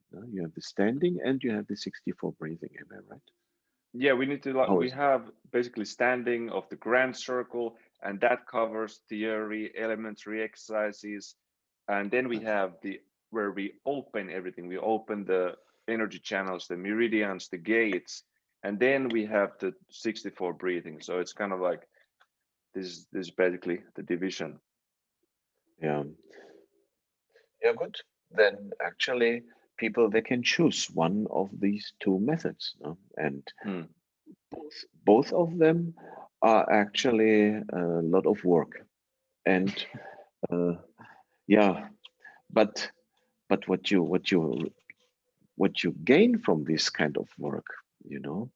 combined. No? You have the standing and you have the 64 breathing. Am I right? Yeah, we need to like How we is it? have basically standing of the grand circle, and that covers theory, elementary exercises, and then we have the where we open everything. We open the energy channels, the meridians, the gates, and then we have the 64 breathing. So it's kind of like this is basically the division. Yeah. Yeah, good. Then actually people they can choose one of these two methods, no? And Hmm. both of them are actually a lot of work. And uh, yeah, but what you gain from this kind of work, you know,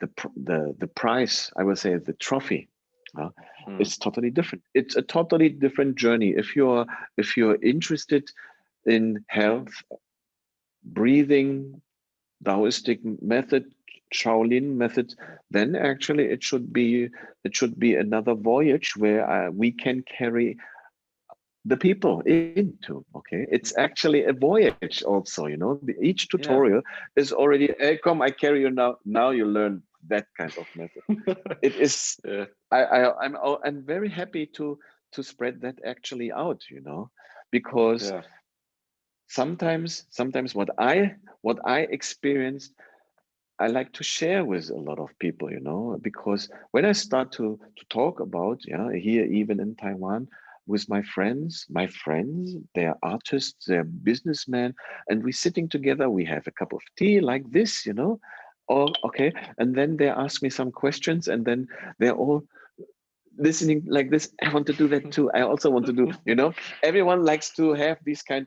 the prize, I would say, the trophy, uh, Hmm. is totally different. It's a totally different journey. If you're interested in health, breathing, Taoistic method, Shaolin method, then actually it should be another voyage where we can carry the people into. Okay, it's actually a voyage also. You know, each Yeah. tutorial is already, hey, come, I carry you now. Now you learn that kind of method. It is. Yeah. I'm very happy to spread that actually out. You know, because Yeah. sometimes what I experienced I like to share with a lot of people, you know, because when I start to talk about, yeah, here even in Taiwan with my friends, they're artists, they're businessmen, and we're sitting together, we have a cup of tea like this, you know. Oh, okay. And then they ask me some questions, and then they're all listening like this. I want to do that too. I also want to do, you know, everyone likes to have this kind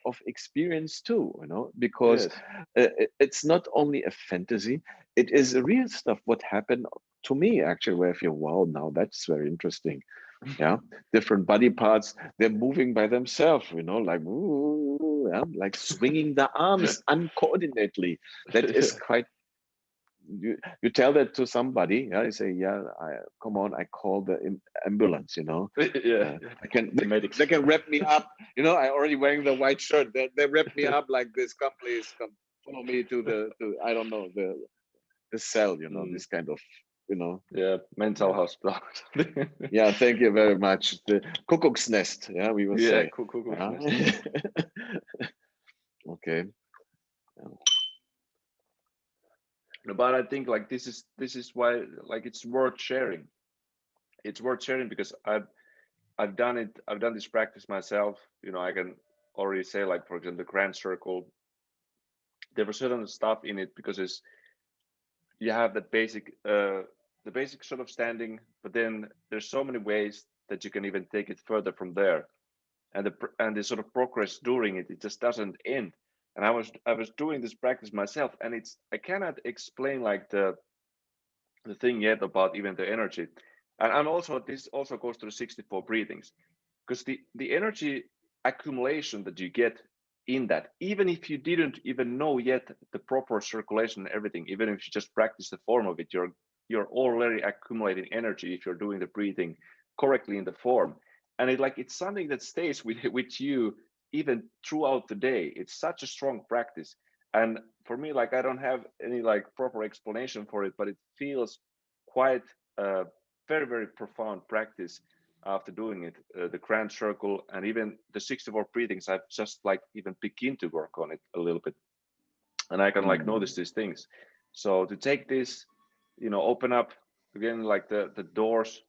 of experience too, you know, because Yes. it's not only a fantasy, it is a real stuff what happened to me actually, where I feel, wow, now that's very interesting. Yeah, different body parts, they're moving by themselves, you know, like ooh, yeah, like swinging the arms uncoordinately. That is Yeah. quite, you tell that to somebody, yeah, you say, yeah, come on, I call the ambulance, you know. Yeah. Yeah. I can The medics. they can wrap me up, you know. I already wearing the white shirt. They wrap me up like this. Come, please, come, follow me to the I don't know the cell, you know, Mm. this kind of, you know. Yeah. Mental Yeah, hospital. yeah. Thank you very much. The cuckoo's nest, yeah, we will Yeah. say. Cool. Cool. Cool. Yeah. Okay. Yeah. No, but I think like this is why like it's worth sharing. It's worth sharing because I've done it. I've done this practice myself. You know, I can already say like for example the grand circle. There was certain stuff in it because it's you have that basic the basic sort of standing, but then there's so many ways that you can even take it further from there, and the sort of progress during it just doesn't end. And I was doing this practice myself, and it's I cannot explain like the thing yet about even the energy. And also this also goes to the 64 breathings because the energy accumulation that you get in that, even if you didn't even know yet the proper circulation and everything, even if you just practice the form of it, you're already accumulating energy if you're doing the breathing correctly in the form. And it's something that stays with you even throughout the day. It's such a strong practice. And for me, like I don't have any like proper explanation for it, but it feels quite very, very profound practice after doing it. The grand circle and even the 64 breathings, I've just like even begin to work on it a little bit, and I can like Mm. notice these things. So to take this, open up again like the doors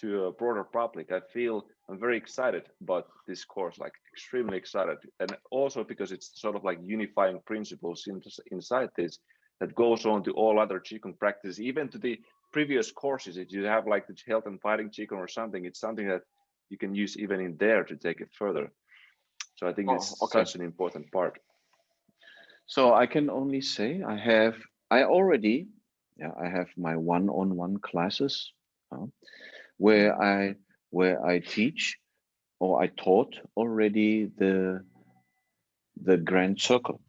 to a broader public, I feel I'm very excited about this course, like extremely excited, and also because it's sort of like unifying principles inside this that goes on to all other qigong practices, even to the previous courses. If you have like the health and fighting qigong or something, it's something that you can use even in there to take it further. So I think Oh, it's okay. such an important part. So I can only say I already, yeah, I have my one-on-one classes, uh, where Mm. I teach or I taught already the grand circle.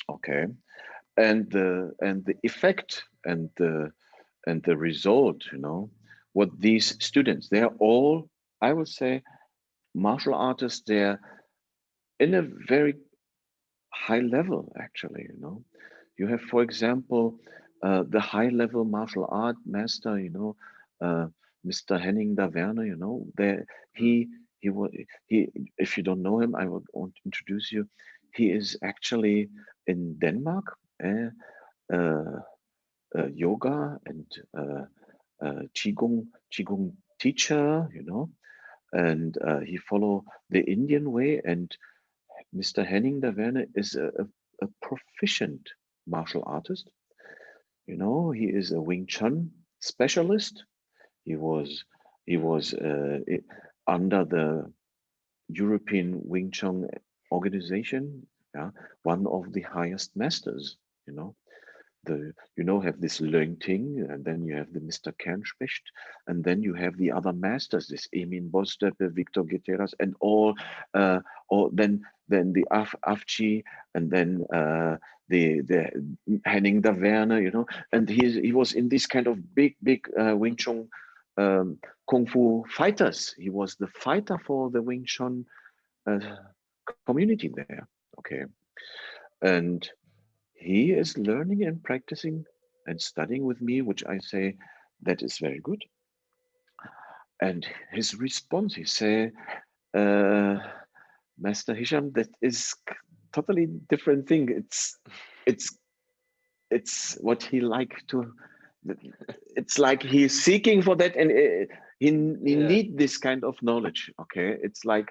Okay. And the effect and the result, you know, what these students, they're all, I would say, martial artists. They're in a very high level, actually, you know. You have, for example, the high level martial art master, you know, Mr. Henning Daverne, you know, there Mm. he was he. If you don't know him, I will want to introduce you. He is actually in Denmark, uh, yoga and qigong teacher, you know, and he follow the Indian way. And Mr. Henning Daverne is a proficient martial artist. You know, he is a Wing Chun specialist. He was under the European Wing Chun organization, yeah, one of the highest masters. You know, have this Leung Ting, and then you have the Mr. Kernspecht, and then you have the other masters, this Emin Bostepe, Victor Guterres, and all then the Afchi, and then the Henning Daverne, you know, and he was in this kind of big Wing Chun Kung Fu fighters. He was the fighter for the Wing Chun uh, community there. Okay, and he is learning and practicing and studying with me, which I say that is very good. And his response, he say, uh, Master Hisham, that is totally different thing. It's it's what he like to. It's like he's seeking for that, and he Yeah. need this kind of knowledge. Okay, it's like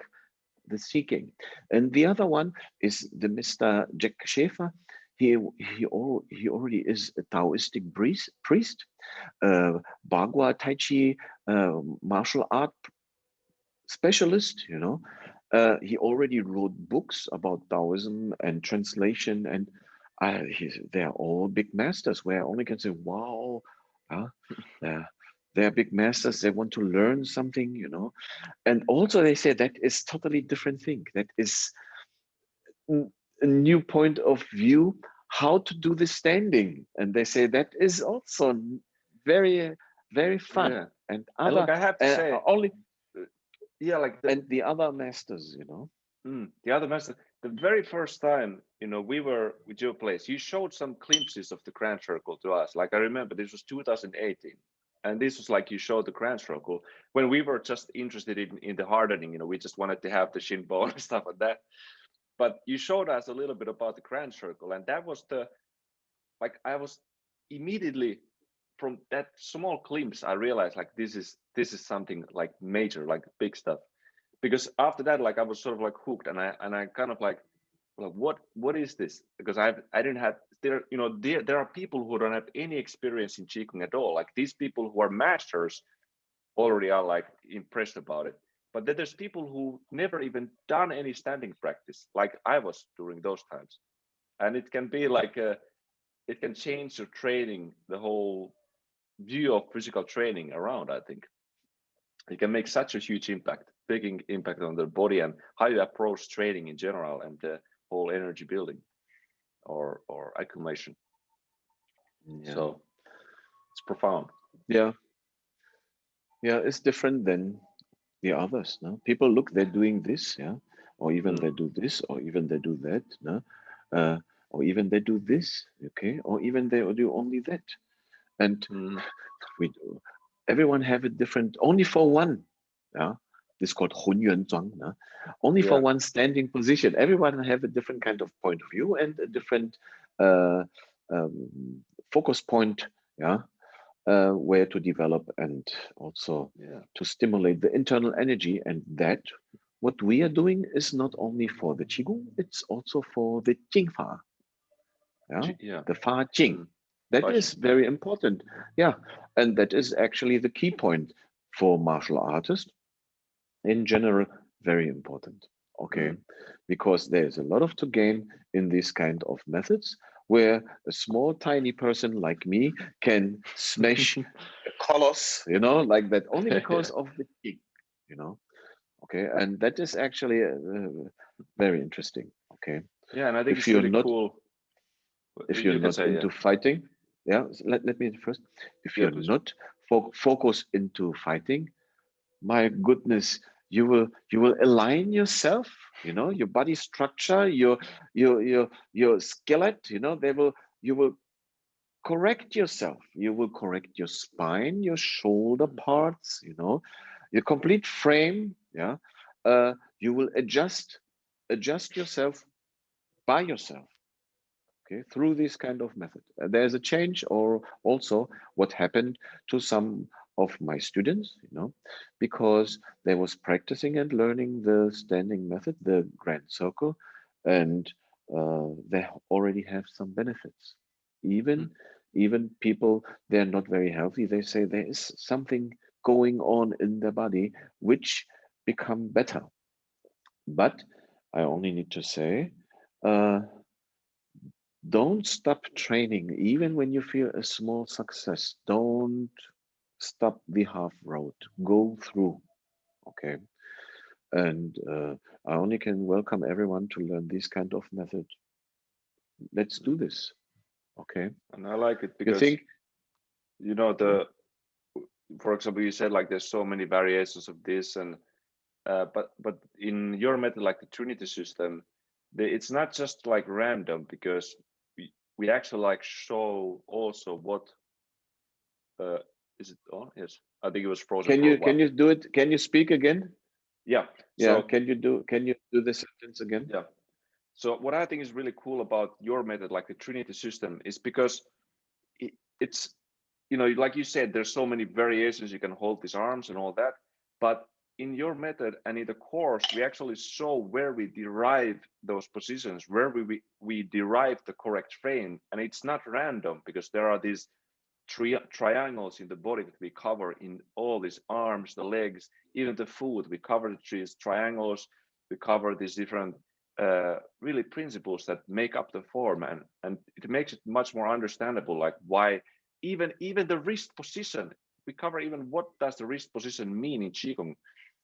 the seeking. And the other one is the Mr. Jack Schaefer. He already is a Taoistic priest, Bagua Tai Chi martial art specialist. You know, he already wrote books about Taoism and translation, and they're all big masters. Where I only can say, wow, uh, they're, they're big masters. They want to learn something, you know. And also they say that is totally different thing. That is a new point of view how to do the standing, and they say that is also very very fun. Yeah. And And other look, I have to say, only yeah, like and the other masters, you know. the other master, the very first time, we were with your place, you showed some glimpses of the Grand Circle to us. Like I remember, this was 2018, and this was like you showed the Grand Circle when we were just interested in the hardening. We just wanted to have the shin bone and stuff like that. But you showed us a little bit about the Grand Circle, and that was like I was immediately from that small glimpse, I realized like this is something like major, like big stuff. Because after that, like I was sort of like hooked, and I kind of like what is this? Because I didn't have there are people who don't have any experience in qigong at all. Like these people who are masters already are like impressed about it. But then there's people who never even done any standing practice, like I was during those times, and it can be like it can change your training, the whole view of physical training around. I think it can make such a huge impact, big impact on the body and how you approach training in general and the whole energy building or accumulation. Yeah, So it's profound. yeah, yeah, it's different than the others, no? People look, they're doing this, yeah, or even Mm. they do this, or even they do that, no? uh, or even they do this, okay, or even they do only that. And Mm. we do, everyone have a different, only for one, yeah, this called Hunyuan Zhuang, yeah? Only for Yeah. one standing position. Everyone have a different kind of point of view and a different uh, focus point, yeah, where to develop and also Yeah. to stimulate the internal energy. And that what we are doing is not only for the Qigong, it's also for the Jingfa, yeah, Yeah. the Fa Jing. Mm. That Fudging. is very important. Yeah. And that is actually the key point for martial artists in general, very important. Okay. Mm. Because there's a lot of to gain in these kind of methods where a small, tiny person like me can smash a coloss, you know, like that only because Yeah. of the kick, you know. Okay. And that is actually very interesting. Okay. Yeah, and I think If it's you're really not cool. if you're You can not say, yeah. into fighting, yeah, let me first. If Yeah, you're please. not focused into fighting, my goodness, you will align yourself, you know, your body structure, your skeleton, you know, you will correct yourself. You will correct your spine, your shoulder parts, you know, your complete frame. Yeah. You will adjust yourself by yourself. Okay, through this kind of method. There's a change, or also what happened to some of my students, you know, because they was practicing and learning the standing method, the grand circle, and they already have some benefits. Even even people, they're not very healthy, they say there is something going on in their body which become better. But I only need to say, uh, don't stop training, even when you feel a small success. Don't stop the half road. Go through. Okay. And I only can welcome everyone to learn this kind of method. Let's do this. Okay. And I like it You because, think? you know, Yeah. for example, you said like there's so many variations of this, and but in your method, like the Trinity system, it's not just like random, because we actually like show also what uh, is it on? Yes, I think it was frozen for a Can while. you do it? Can you speak again? Yeah. Yeah. So Can you do the sentence again? yeah. So what I think is really cool about your method, like the Trinity system, is because it's, you know, like you said, there's so many variations. You can hold these arms and all that, but in your method and in the course, we actually show where we derive those positions, where we derive the correct frame, and it's not random, because there are these triangles in the body that we cover in all these arms, the legs, even the foot. We cover these triangles. We cover these different really principles that make up the form, and it makes it much more understandable, like why even the wrist position. We cover even what does the wrist position mean in Qigong.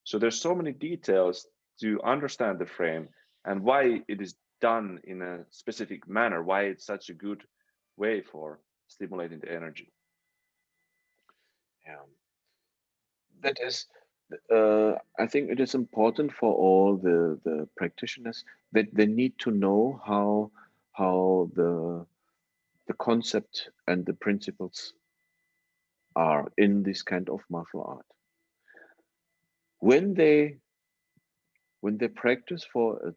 So there's so many details to understand the frame and why it is done in a specific manner, why it's such a good way for stimulating the energy. Yeah. That is, I think it is important for all the practitioners that they need to know how the concept and the principles are in this kind of martial art. When they practice for a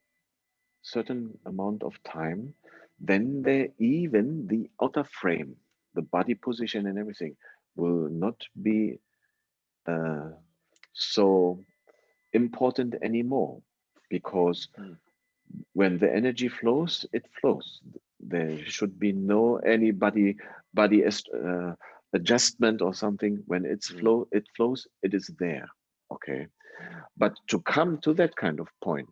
certain amount of time, then they even the outer frame, the body position and everything will not be uh, so important anymore, because Mm. when the energy flows, it flows. There should be no any body adjustment or something. When Mm. it flows, it is there. Okay, but to come to that kind of point,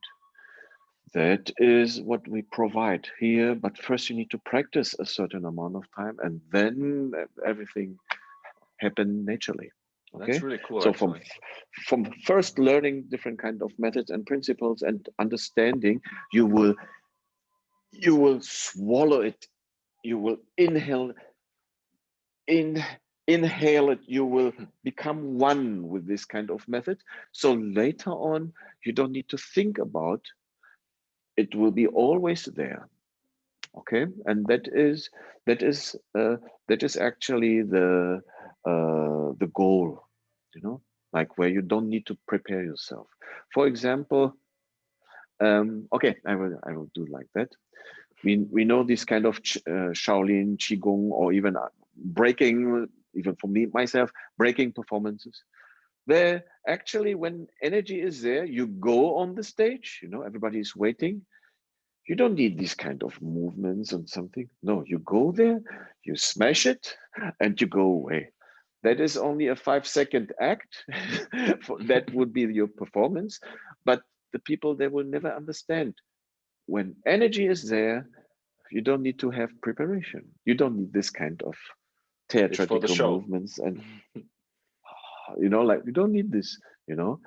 that is what we provide here. But first, you need to practice a certain amount of time, and then everything happen naturally. That's Okay, really cool, so actually. from first learning different kind of methods and principles and understanding, you will you will swallow it, you will in inhale it, you will become one with this kind of method. So later on, you don't need to think about, it will be always there. Okay, and that is that is actually the goal, you know, like where you don't need to prepare yourself. For example, okay, I will do like that. We know this kind of Shaolin, Qigong, or even breaking, even for me myself, breaking performances. There actually, when energy is there, you go on the stage. You know, everybody is waiting. You don't need these kind of movements and something. No, you go there, you smash it, and you go away. That is only a 5-second act. That would be your performance. But the people, they will never understand. When energy is there, you don't need to have preparation. You don't need this kind of It's for the theatrical show. movements, and you know, like you don't need this. You know,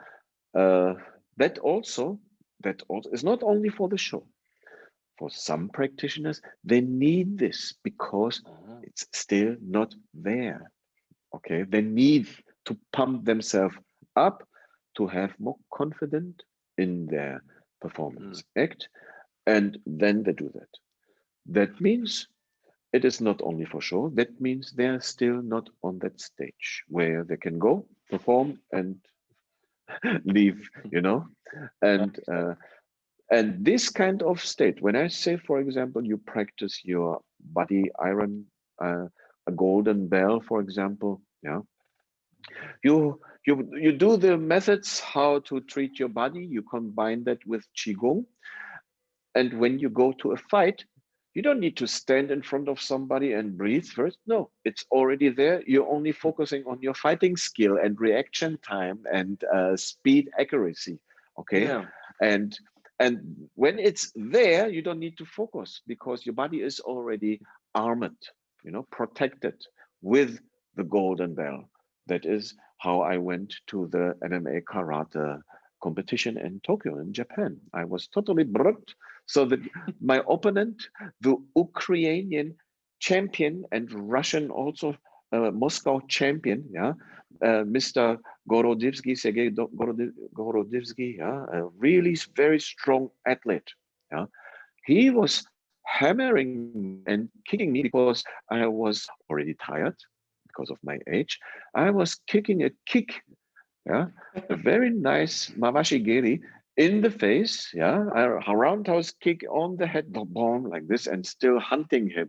uh, that also that also is not only for the show. For some practitioners, they need this because Uh-huh. it's still not there. Okay, they need to pump themselves up to have more confidence in their Mm. performance act, and then they do that. That means it is not only for show, that means they're still not on that stage where they can go, perform, and leave, I and understand. and this kind of state, when I say, for example, you practice your body iron, a golden bell, for example, yeah, you do the methods how to treat your body, you combine that with qigong, and when you go to a fight, you don't need to stand in front of somebody and breathe first. No, it's already there. You're only focusing on your fighting skill and reaction time and speed, accuracy. Okay, Yeah. and and when it's there, you don't need to focus because your body is already armored, protected with the golden bell. That is how I went to the MMA karate competition in Tokyo, in Japan. I was totally brut. So that my opponent, the Ukrainian champion and Russian also Moscow champion, yeah, Mr. Gorodivsky, Sergei Gorodivsky, yeah, a really very strong athlete. Yeah, he was hammering me and kicking me because I was already tired because of my age. I was kicking a kick, yeah, a very nice Mawashigiri in the face, yeah, a roundhouse kick on the head, boom, like this, and still hunting him,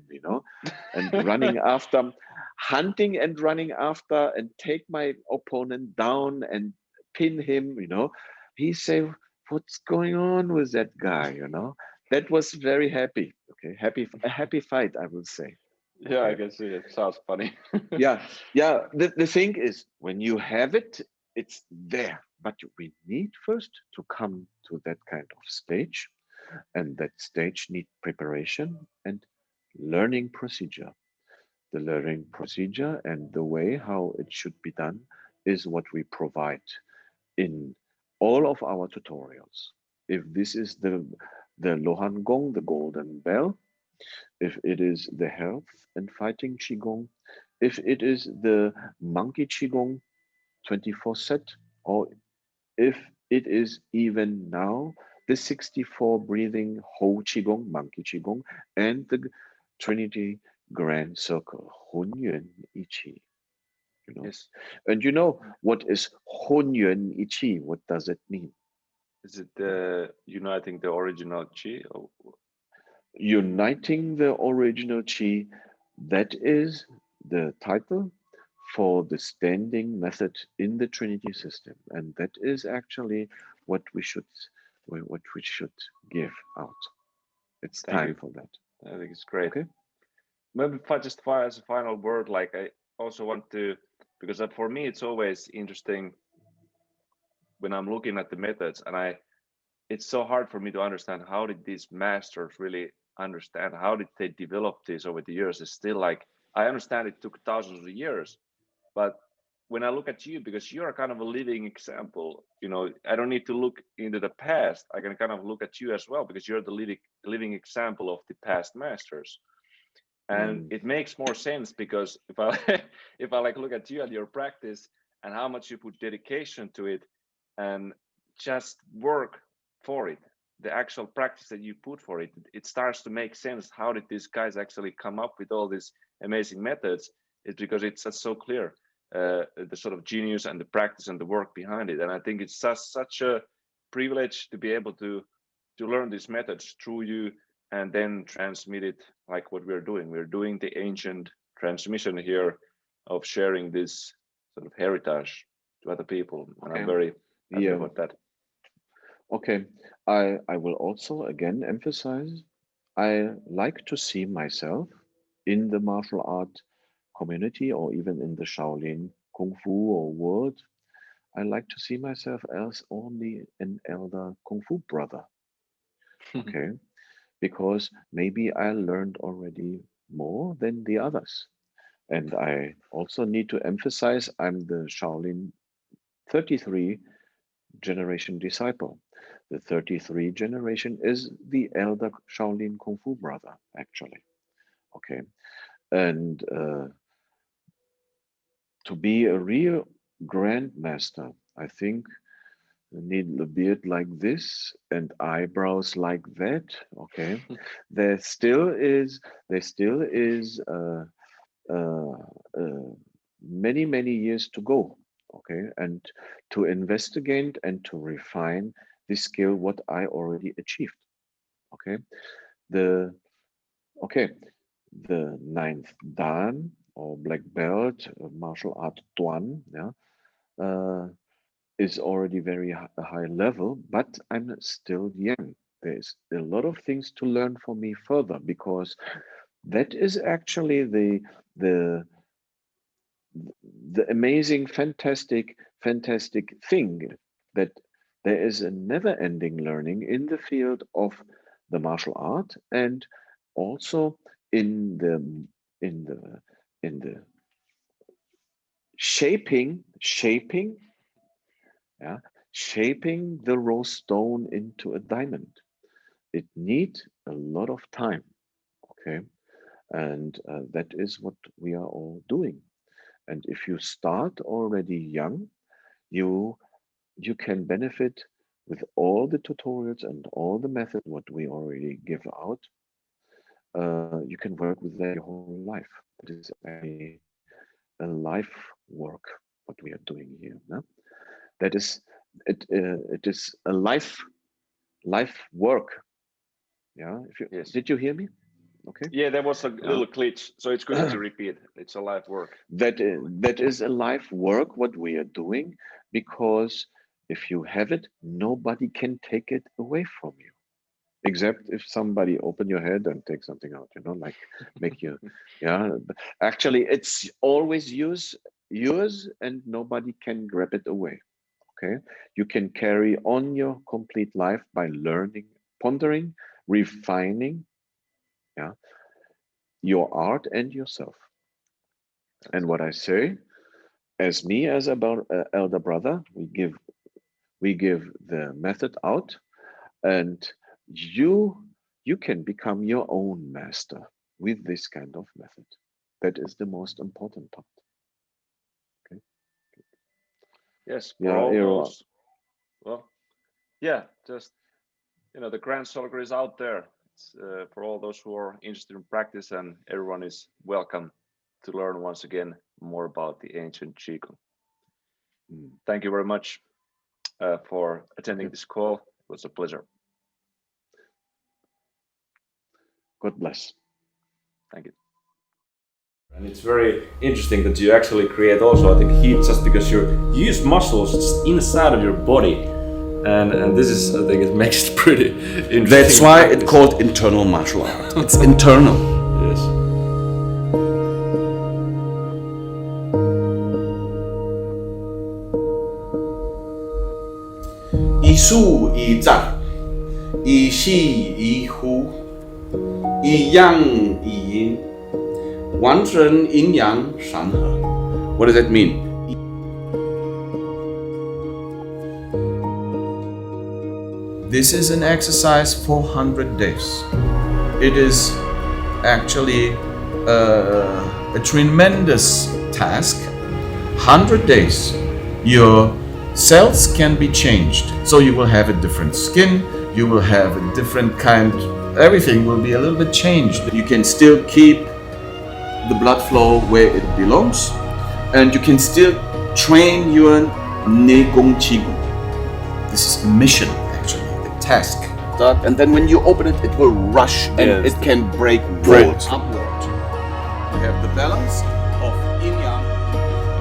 and running after, hunting and running after, and take my opponent down and pin him, He say, "What's going on with that guy?" That was very happy. Okay, a happy fight, I will say. Yeah, I Okay. can see it. Sounds funny. Yeah, yeah. The thing is, when you have it, it's there. But we need first to come to that kind of stage, and that stage need preparation and learning procedure. The learning procedure and the way how it should be done is what we provide in all of our tutorials. If this is the Lohan Gong, the golden bell, if it is the health and fighting Qigong, if it is the monkey Qigong 24 set, or if it is even now the 64 breathing whole Qigong, monkey Qigong, and the Trinity Grand Circle, Hun Yuan I Chi, you know. Yes. And what is Hun Yuan I Chi? What does it mean? Is it Yeah. uniting the original chi? Or, Uniting the original Qi, that is the title for the standing method in the Trinity system. And that is actually what we should give out. It's thank time you. for that. I think it's great. Okay? Maybe if I just fire as a final word, like I also want to, because for me it's always interesting when I'm looking at the methods, and it's so hard for me to understand how did these masters really understand, how did they develop this over the years. It's still like I understand it took thousands of years, but when I look at you, because you're kind of a living example, I don't need to look into the past. I can kind of look at you as well because you're the living example of the past masters. And Mm, it makes more sense because if I if I like look at you and your practice and how much you put dedication to it and just work for it, the actual practice that you put for it, it starts to make sense. How did these guys actually come up with all these amazing methods? It's because it's just so clear, the sort of genius and the practice and the work behind it. And I think it's such a privilege to be able to learn these methods through you and then transmit it like what we're doing. We're doing the ancient transmission here of sharing this sort of heritage to other people. And I'm okay. very happy Yeah. about that. Okay. I will also again emphasize I like to see myself in the martial art community or even in the Shaolin Kung Fu or world. I like to see myself as only an elder Kung Fu brother. Okay. Because maybe I learned already more than the others. And I also need to emphasize I'm the Shaolin 33 generation disciple. The 33 generation is the elder Shaolin Kung Fu brother, actually. Okay. And to be a real grandmaster, I think need a beard like this and eyebrows like that. Okay, there still is uh, uh, many years to go. Okay, and to investigate and to refine the skill what I already achieved. Okay, the okay the ninth Dan or black belt martial art Duan, yeah, uh, is already very high level, but I'm still young. There's a lot of things to learn for me further because that is actually the the amazing, fantastic thing that there is a never-ending learning in the field of the martial art and also in the in the in the shaping, yeah, shaping the rose stone into a diamond. It needs a lot of time, okay, and that is what we are all doing. And if you start already young, you you can benefit with all the tutorials and all the method what we already give out. You can work with that your whole life. It is actually a life work what we are doing here. No? That is it. It is a life work. Yeah. If you Yes. did you hear me? Okay. Yeah, there was a Yeah. little glitch, so it's good that you repeat. It's a live work. That is a life work what we are doing because if you have it, nobody can take it away from you. Except if somebody open your head and take something out, like make you, yeah. Actually, it's always yours, and nobody can grab it away. Okay, you can carry on your complete life by learning, pondering, refining, yeah, your art and yourself. That's And it. what I say, as me as about elder brother, we give the method out, and you can become your own master with this kind of method. That is the most important part. Okay. Yes, for Yeah, all Ero. those. Well, yeah, just the grand circle is out there. It's, for all those who are interested in practice, and everyone is welcome to learn once again more about the ancient Qigong. Mm, Thank you very much for attending okay. this call. It was a pleasure. God bless. Thank you. And it's very interesting that you actually create also, I think, heat just because you use muscles just inside of your body. And this is, I think, it makes it pretty interesting. That's why it's called internal martial art. It's internal. Yes.一素一战，一细一呼，一阳一阴，完全阴阳三合。What does that mean? This is an exercise for 100 days. It is actually a tremendous task. 100 days, your cells can be changed. So you will have a different skin, you will have a different kind, everything will be a little bit changed. You can still keep the blood flow where it belongs, and you can still train your Negong Qigong. This is a mission, actually, a task. And then when you open it, it will rush and it can break walls upward. You have the balance of yin yang.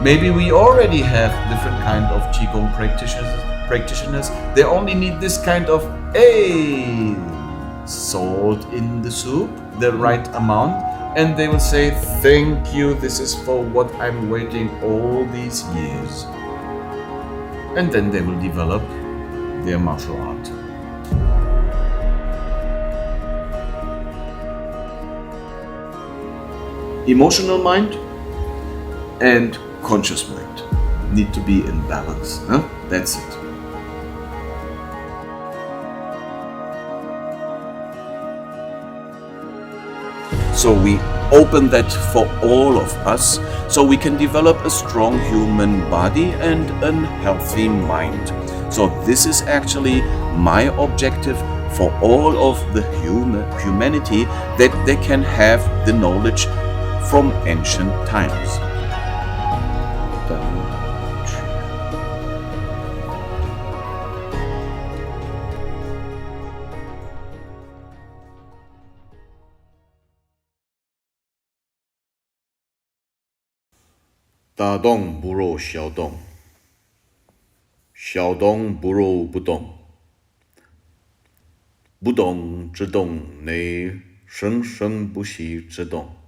Maybe we already have different kind of Qigong practitioners. They only need this kind of salt in the soup, the right amount, and they will say, thank you, this is for what I'm waiting all these years. And then they will develop their martial art. Emotional mind and conscious mind need to be in balance. Huh? That's it. So we open that for all of us so we can develop a strong human body and a healthy mind. So this is actually my objective for all of the humanity, that they can have the knowledge from ancient times. 大动不如小动，小动不如不动，不动之动乃生生不息之动。